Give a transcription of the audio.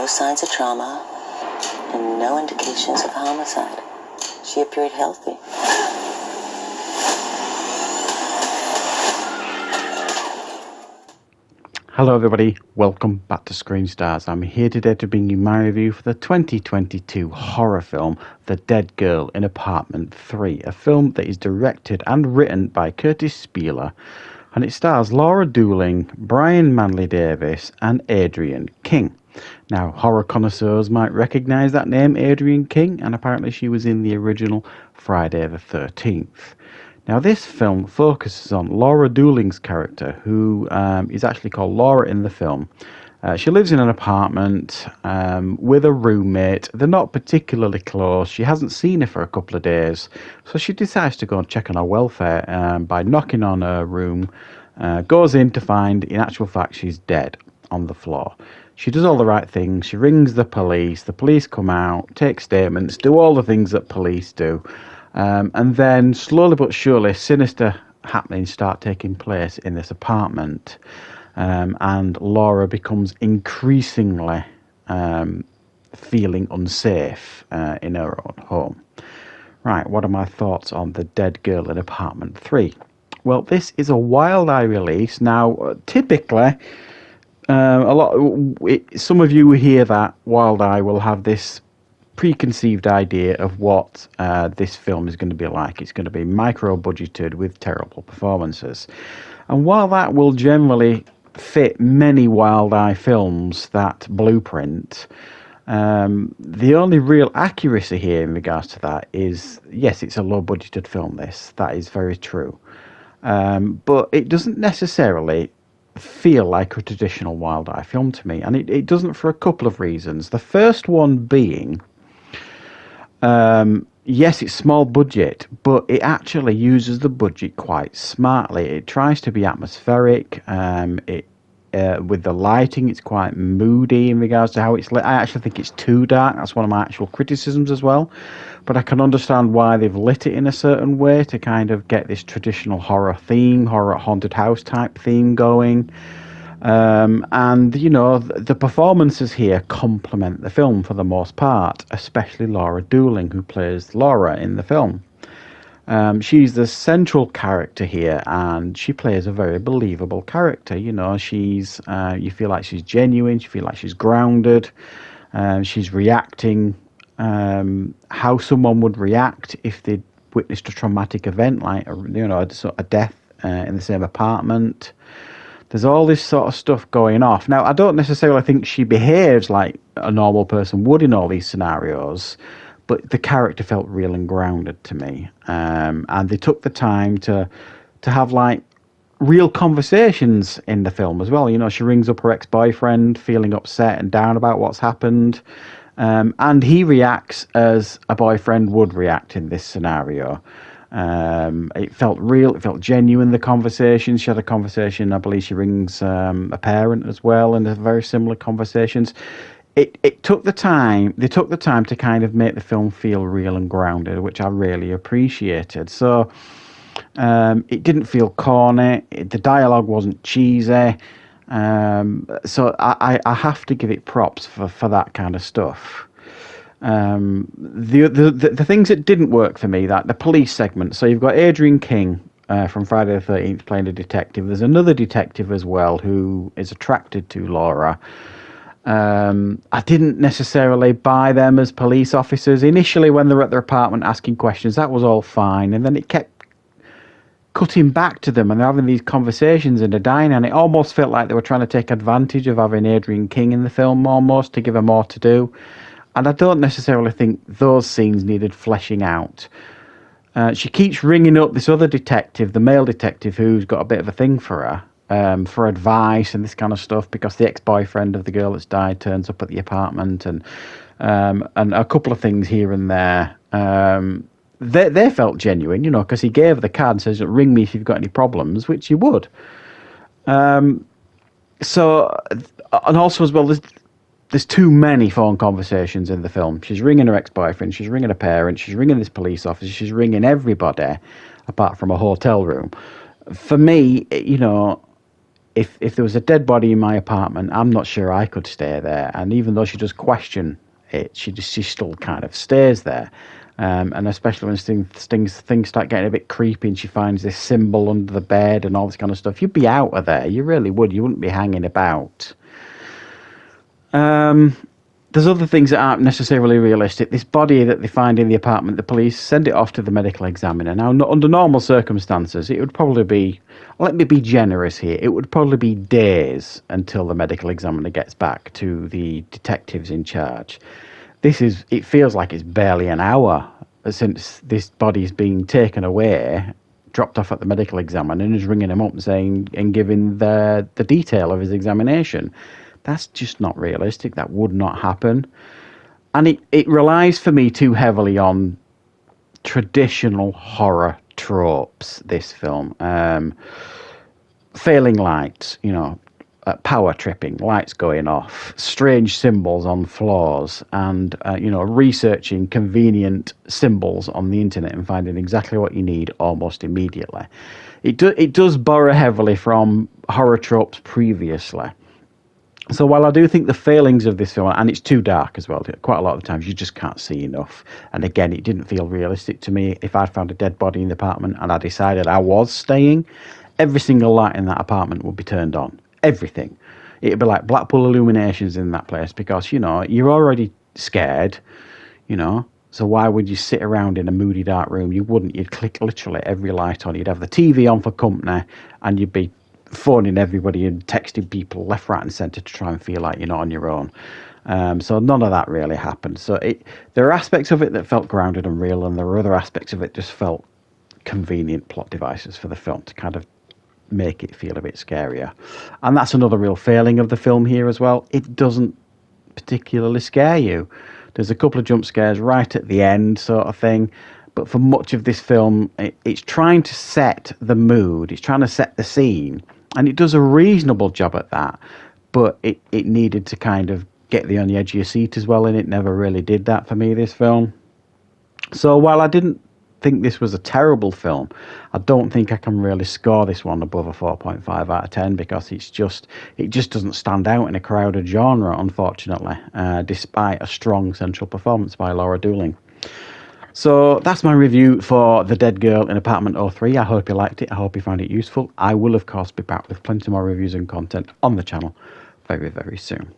signs of trauma and no indications of homicide. She appeared healthy. Hello everybody, welcome back to Screenstars. I'm here today to bring you my review for the 2022 horror film The Dead Girl in Apartment 3, a film that is directed and written by Curtis Spieler, and it stars Laura Dooling, Brian Manley Davis and Adrienne King. Now, horror connoisseurs might recognise that name, Adrienne King, and apparently she was in the original Friday the 13th. Now, this film focuses on Laura Dooling's character, who is actually called Laura in the film. She lives in an apartment with a roommate. They're not particularly close. She hasn't seen her for a couple of days, so she decides to go and check on her welfare by knocking on her room, goes in to find, in actual fact, she's dead on the floor. She does all the right things. She rings the police come out, take statements, do all the things that police do. And then, slowly but surely, sinister happenings start taking place in this apartment. And Laura becomes increasingly feeling unsafe in her own home. Right, what are my thoughts on The Dead Girl in Apartment 3? Well, this is a Wild Eye release. Now, typically, some of you who hear that Wild Eye will have this preconceived idea of what this film is going to be like. It's going to be micro-budgeted with terrible performances. And while that will generally fit many Wild Eye films, that blueprint, the only real accuracy here in regards to that is, yes, it's a low-budgeted film, this. That is very true. But it doesn't necessarily feel like a traditional Wild Eye film to me. And it doesn't for a couple of reasons. The first one being, yes, it's small budget, but it actually uses the budget quite smartly. It tries to be atmospheric. With the lighting, it's quite moody in regards to how it's lit. I actually think it's too dark. That's one of my actual criticisms as well. But I can understand why they've lit it in a certain way to kind of get this traditional horror theme, horror haunted house type theme going. And, you know, the performances here complement the film for the most part, especially Laura Dooling, who plays Laura in the film. She's the central character here, and she plays a very believable character. You know, she's you feel like she's genuine, you feel like she's grounded, she's reacting how someone would react if they'd witnessed a traumatic event, like, you know, a death in the same apartment. There's all this sort of stuff going off. Now, I don't necessarily think she behaves like a normal person would in all these scenarios, but the character felt real and grounded to me. And they took the time to have, like, real conversations in the film as well. You know, she rings up her ex-boyfriend feeling upset and down about what's happened. And he reacts as a boyfriend would react in this scenario. It felt real, it felt genuine, the conversation. She had a conversation, I believe she rings a parent as well, and they're very similar conversations. It took the time, they took the time to kind of make the film feel real and grounded, which I really appreciated. So it didn't feel corny, the dialogue wasn't cheesy. So I have to give it props for that kind of stuff. The things that didn't work for me, that the police segment. So you've got Adrienne King from Friday the 13th playing a detective. There's another detective as well who is attracted to Laura. I didn't necessarily buy them as police officers. Initially, when they're at their apartment asking questions, that was all fine. And then it kept cutting back to them and they're having these conversations in the diner, and it almost felt like they were trying to take advantage of having Adrienne King in the film almost to give her more to do. And I don't necessarily think those scenes needed fleshing out. She keeps ringing up this other detective, the male detective, who's got a bit of a thing for her, for advice and this kind of stuff, because the ex-boyfriend of the girl that's died turns up at the apartment, and a couple of things here and there. They felt genuine, you know, because he gave her the card and says, ring me if you've got any problems, which he would. So, and also as well, there's too many phone conversations in the film. She's ringing her ex-boyfriend, she's ringing her parents, she's ringing this police officer, she's ringing everybody apart from a hotel room. For me, you know, if there was a dead body in my apartment, I'm not sure I could stay there. And even though she does question it, she still kind of stays there. And especially when things start getting a bit creepy, and she finds this symbol under the bed and all this kind of stuff, you'd be out of there. You really would. You wouldn't be hanging about. There's other things that aren't necessarily realistic. This body that they find in the apartment, the police send it off to the medical examiner. Now, under normal circumstances, it would probably be, let me be generous here, it would probably be days until the medical examiner gets back to the detectives in charge. It feels like it's barely an hour since this body's been taken away, dropped off at the medical examiner, and is ringing him up and saying and giving the detail of his examination. That's just not realistic. That would not happen. And it relies for me too heavily on traditional horror tropes, this film. Failing lights, power tripping, lights going off, strange symbols on floors, and, researching convenient symbols on the internet and finding exactly what you need almost immediately. It does borrow heavily from horror tropes previously. So while I do think the failings of this film, and it's too dark as well, quite a lot of the times you just can't see enough. And again, it didn't feel realistic to me. If I'd found a dead body in the apartment and I decided I was staying, every single light in that apartment would be turned on. Everything. It'd be like Blackpool illuminations in that place because, you're already scared, So why would you sit around in a moody dark room? You wouldn't. You'd click literally every light on. You'd have the TV on for company and you'd be phoning everybody and texting people left, right and centre to try and feel like you're not on your own. So none of that really happened. So there are aspects of it that felt grounded and real, and there are other aspects of it just felt convenient plot devices for the film to kind of make it feel a bit scarier. And that's another real failing of the film here as well. It doesn't particularly scare you. There's a couple of jump scares right at the end sort of thing. But for much of this film, it's trying to set the mood. It's trying to set the scene. And it does a reasonable job at that. But it needed to kind of get you on the edge of your seat as well. And it never really did that for me, this film. So while I didn't think this was a terrible film, I don't think I can really score this one above a 4.5 out of 10 because it just doesn't stand out in a crowded genre, unfortunately, despite a strong central performance by Laura Dooling. So that's my review for The Dead Girl in Apartment 03. I hope you liked it. I hope you found it useful. I will, of course, be back with plenty more reviews and content on the channel very, very soon.